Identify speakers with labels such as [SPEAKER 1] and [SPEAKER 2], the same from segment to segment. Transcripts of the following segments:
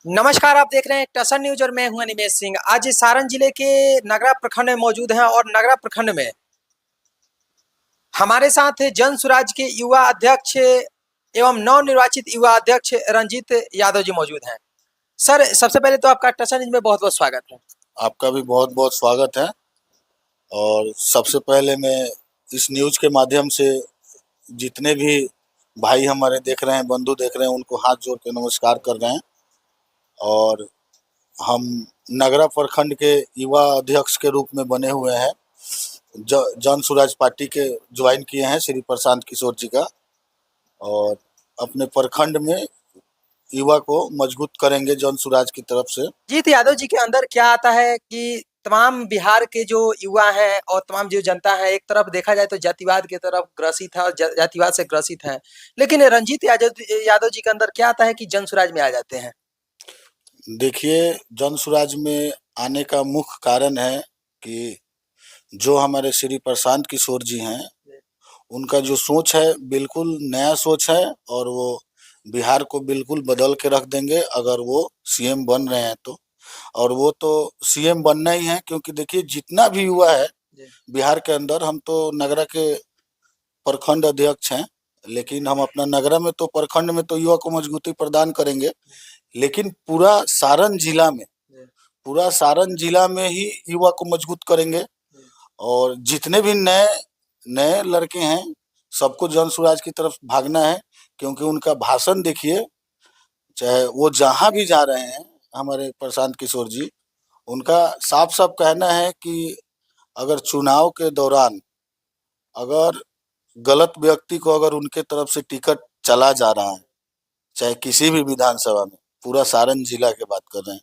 [SPEAKER 1] नमस्कार, आप देख रहे हैं टसन न्यूज और मैं हूं अनिमेष सिंह। आज सारण जिले के नगरा प्रखंड में मौजूद हैं और नगरा प्रखंड में हमारे साथ जन सुराज के युवा अध्यक्ष एवं नवनिर्वाचित युवा अध्यक्ष रंजीत यादव जी मौजूद हैं। सर, सबसे पहले तो आपका टसन न्यूज में बहुत बहुत स्वागत है।
[SPEAKER 2] आपका भी बहुत बहुत स्वागत है। और सबसे पहले मैं इस न्यूज के माध्यम से जितने भी भाई हमारे देख रहे हैं, बंधु देख रहे हैं, उनको हाथ जोड़ के नमस्कार कर रहे हैं। और हम नगरा प्रखंड के युवा अध्यक्ष के रूप में बने हुए हैं। जन सुराज पार्टी के ज्वाइन किए हैं श्री प्रशांत किशोर जी का, और अपने प्रखंड में युवा को मजबूत करेंगे जन सुराज की तरफ से।
[SPEAKER 1] जीत यादव जी के अंदर क्या आता है कि तमाम बिहार के जो युवा हैं और तमाम जो जनता है, एक तरफ देखा जाए तो जातिवाद की तरफ ग्रसित है और जातिवाद से ग्रसित है, लेकिन रंजीत यादव जी के अंदर क्या आता है कि जन सुराज में आ जाते हैं।
[SPEAKER 2] देखिए, जन सुराज में आने का मुख्य कारण है कि जो हमारे श्री प्रशांत किशोर जी हैं, उनका जो सोच है बिल्कुल नया सोच है, और वो बिहार को बिल्कुल बदल के रख देंगे अगर वो सीएम बन रहे हैं तो। और वो तो सीएम बनना ही है, क्योंकि देखिए जितना भी युवा है बिहार के अंदर, हम तो नगरा के प्रखंड अध्यक्ष हैं, लेकिन हम अपना नगरा में तो प्रखंड में तो युवा को मजबूती प्रदान करेंगे, लेकिन पूरा सारण जिला में ही युवा को मजबूत करेंगे। और जितने भी नए नए लड़के हैं, सबको जन सुराज की तरफ भागना है, क्योंकि उनका भाषण देखिए, चाहे वो जहाँ भी जा रहे हैं, हमारे प्रशांत किशोर जी, उनका साफ साफ कहना है कि अगर चुनाव के दौरान अगर गलत व्यक्ति को अगर उनके तरफ से टिकट चला जा रहा है, चाहे किसी भी विधानसभा में, पूरा सारण जिला की बात कर रहे हैं,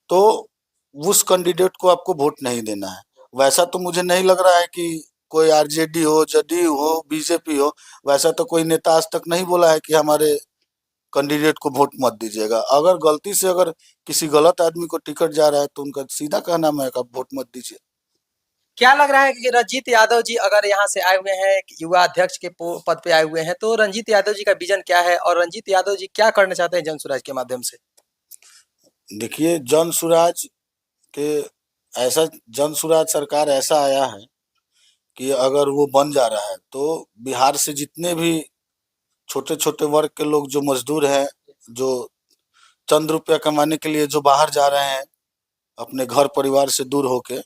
[SPEAKER 2] तो उस कैंडिडेट को आपको वोट नहीं देना है। वैसा तो मुझे नहीं लग रहा है कि कोई आरजेडी हो, जदयू हो, बीजेपी हो, वैसा तो कोई नेता आज तक नहीं बोला है कि हमारे कैंडिडेट को वोट मत दीजिएगा। अगर गलती से अगर किसी गलत आदमी को टिकट जा रहा है तो उनका सीधा कहना है कि आप वोट मत दीजिए।
[SPEAKER 1] क्या लग रहा है कि रंजीत यादव जी अगर यहाँ से आए हुए हैं, युवा अध्यक्ष के पद पे आए हुए हैं, तो रंजीत यादव जी का विजन क्या है और रंजीत यादव जी क्या करना चाहते हैं जन सुराज के माध्यम से?
[SPEAKER 2] देखिए, जन सुराज के ऐसा जन सुराज सरकार ऐसा आया है कि अगर वो बन जा रहा है तो बिहार से जितने भी छोटे छोटे वर्ग के लोग जो मजदूर हैं, जो चंद रुपया कमाने के लिए जो बाहर जा रहे हैं अपने घर परिवार से दूर होके,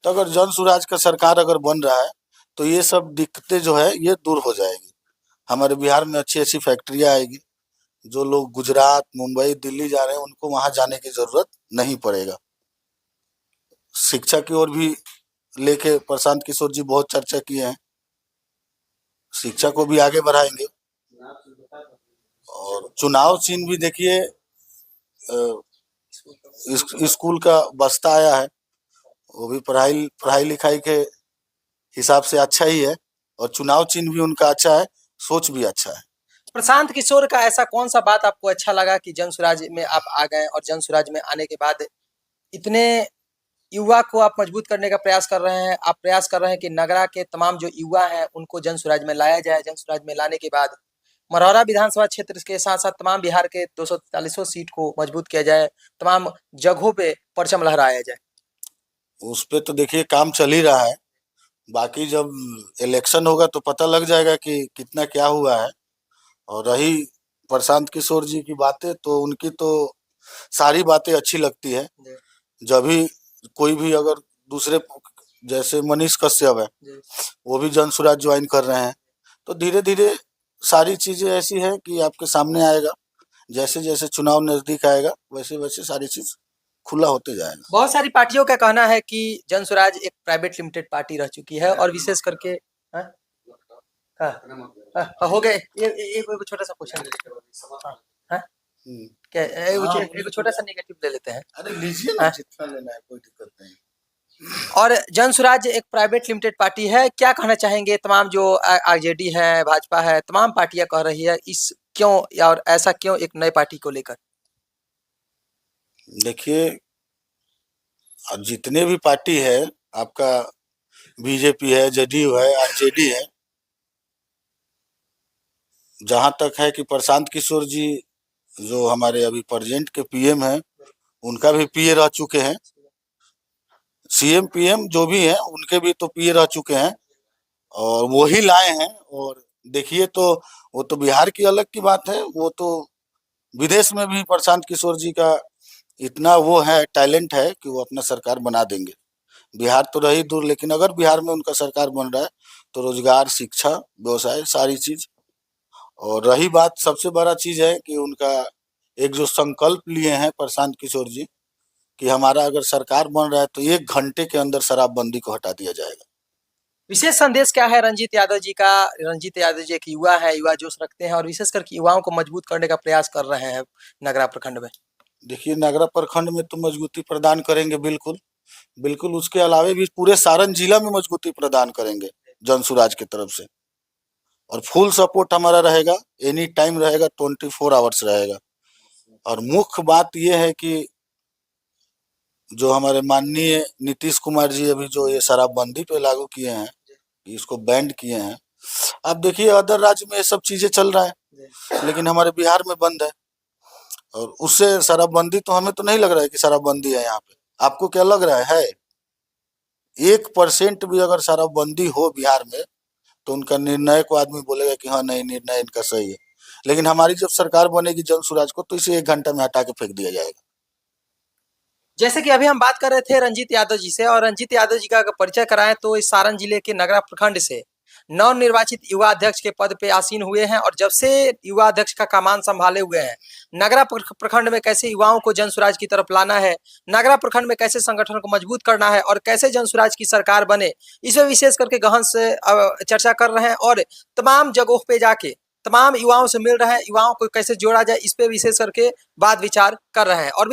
[SPEAKER 2] तो अगर जन सुराज का सरकार अगर बन रहा है तो ये सब दिक्कतें जो है ये दूर हो जाएगी। हमारे बिहार में अच्छी अच्छी फैक्ट्रियाँ आएगी, जो लोग गुजरात, मुंबई, दिल्ली जा रहे हैं उनको वहाँ जाने की जरूरत नहीं पड़ेगा। शिक्षा की ओर भी लेके प्रशांत किशोर जी बहुत चर्चा किए हैं, शिक्षा को भी आगे बढ़ाएंगे। और चुनाव चिन्ह भी देखिए, स्कूल का बस्ता आया है, वो भी पढ़ाई पढ़ाई लिखाई के हिसाब से अच्छा ही है, और चुनाव चिन्ह भी उनका अच्छा है, सोच भी अच्छा है।
[SPEAKER 1] प्रशांत किशोर का ऐसा कौन सा बात आपको अच्छा लगा कि जन सुराज में आप आ गए और जन सुराज में आने के बाद इतने युवा को आप मजबूत करने का प्रयास कर रहे हैं? आप प्रयास कर रहे हैं कि नगरा के तमाम जो युवा हैं उनको जन सुराज में लाया जाए। जन सुराज में लाने के बाद मरौरा विधानसभा क्षेत्र के साथ साथ तमाम बिहार के 243 सीट को मजबूत किया जाए, तमाम जगहों पे परचम लहराया जाए।
[SPEAKER 2] उस पे तो देखिए काम चल ही रहा है, बाकी जब इलेक्शन होगा तो पता लग जाएगा कि कितना क्या हुआ है। और रही प्रशांत किशोर जी की बातें, तो उनकी तो सारी बातें अच्छी लगती है। जब भी कोई भी अगर दूसरे, जैसे मनीष कश्यप है, वो भी जन सुराज ज्वाइन कर रहे हैं, तो धीरे धीरे सारी चीजें ऐसी है कि आपके सामने आएगा। जैसे जैसे चुनाव नजदीक आएगा वैसे वैसे सारी चीज खुला होते जाएगा।
[SPEAKER 1] बहुत सारी पार्टियों का कहना है कि जन स्वराज एक प्राइवेट लिमिटेड पार्टी रह चुकी है और विशेष करके हाँ? हो गए एक छोटा सा क्वेश्चन हाँ? क्या एक छोटा सा नेगेटिव ले लेते हैं।
[SPEAKER 2] अरे लीजिए ना, जितना लेना है, कोई दिक्कत नहीं।
[SPEAKER 1] और जन स्वराज एक प्राइवेट लिमिटेड पार्टी है, क्या कहना चाहेंगे तमाम जो आरजेडी है, भाजपा है, तमाम पार्टियां कह रही है इस क्यों और ऐसा क्यों एक नई पार्टी को लेकर?
[SPEAKER 2] देखिए, जितने भी पार्टी है आपका, बीजेपी है, जदयू है, आरजेडी है, जहां तक है कि प्रशांत किशोर जी जो हमारे अभी प्रेजेंट के पीएम हैं उनका भी पीए रह चुके हैं, सीएम पीएम जो भी हैं उनके भी तो पीए रह चुके हैं और वो ही लाए हैं। और देखिए तो वो तो बिहार की अलग की बात है, वो तो विदेश में भी प्रशांत किशोर जी का इतना वो है, टैलेंट है कि वो अपना सरकार बना देंगे। बिहार तो रही दूर, लेकिन अगर बिहार में उनका सरकार बन रहा है तो रोजगार, शिक्षा, व्यवसाय, सारी चीज। और रही बात, सबसे बड़ा चीज है कि उनका एक जो संकल्प लिए हैं प्रशांत किशोर जी कि हमारा अगर सरकार बन रहा है तो 1 घंटे के अंदर शराबबंदी को हटा दिया जाएगा।
[SPEAKER 1] विशेष संदेश क्या है रंजीत यादव जी का? रंजीत यादव जी एक युवा है, युवा जोश रखते हैं और विशेष करके युवाओं को मजबूत करने का प्रयास कर रहे हैं नगरा प्रखंड में।
[SPEAKER 2] देखिए, नगरा प्रखंड में तो मजबूती प्रदान करेंगे, बिल्कुल बिल्कुल। उसके अलावे भी पूरे सारण जिला में मजबूती प्रदान करेंगे जनसुराज की तरफ से। और फुल सपोर्ट हमारा रहेगा, एनी टाइम रहेगा, 24 आवर्स रहेगा। और मुख्य बात यह है कि जो हमारे माननीय नीतीश कुमार जी अभी जो ये शराबबंदी पे लागू किए हैं, इसको बैंड किए हैं। आप देखिए अदर राज्य में ये सब चीजें चल रहा है, लेकिन हमारे बिहार में बंद है। और उससे शराबबंदी तो हमें तो नहीं लग रहा है कि शराबबंदी है यहाँ पे। आपको क्या लग रहा है? 1% भी अगर शराबबंदी हो बिहार में तो उनका निर्णय को आदमी बोलेगा कि हाँ नहीं, निर्णय इनका सही है। लेकिन हमारी जब सरकार बनेगी जनसुराज को, तो इसे 1 घंटा में हटा के फेंक दिया जाएगा।
[SPEAKER 1] जैसे कि अभी हम बात कर रहे थे रंजीत यादव जी से, और रंजीत यादव जी का अगर परिचय कराएं तो इस सारण जिले के नगरा प्रखंड से नवनिर्वाचित युवा अध्यक्ष के पद पे आसीन हुए हैं और जब से युवा अध्यक्ष का कमान संभाले हुए हैं, नगरा प्रखंड में कैसे युवाओं को जनसुराज की तरफ लाना है, नगरा प्रखंड में कैसे संगठन को मजबूत करना है और कैसे जनसुराज की सरकार बने, इसमें विशेष करके गहन से चर्चा कर रहे हैं और तमाम जगहों पे जाके तमाम युवाओं से मिल रहे हैं, युवाओं को कैसे जोड़ा जाए इस पे विशेष करके बात विचार कर रहे हैं। और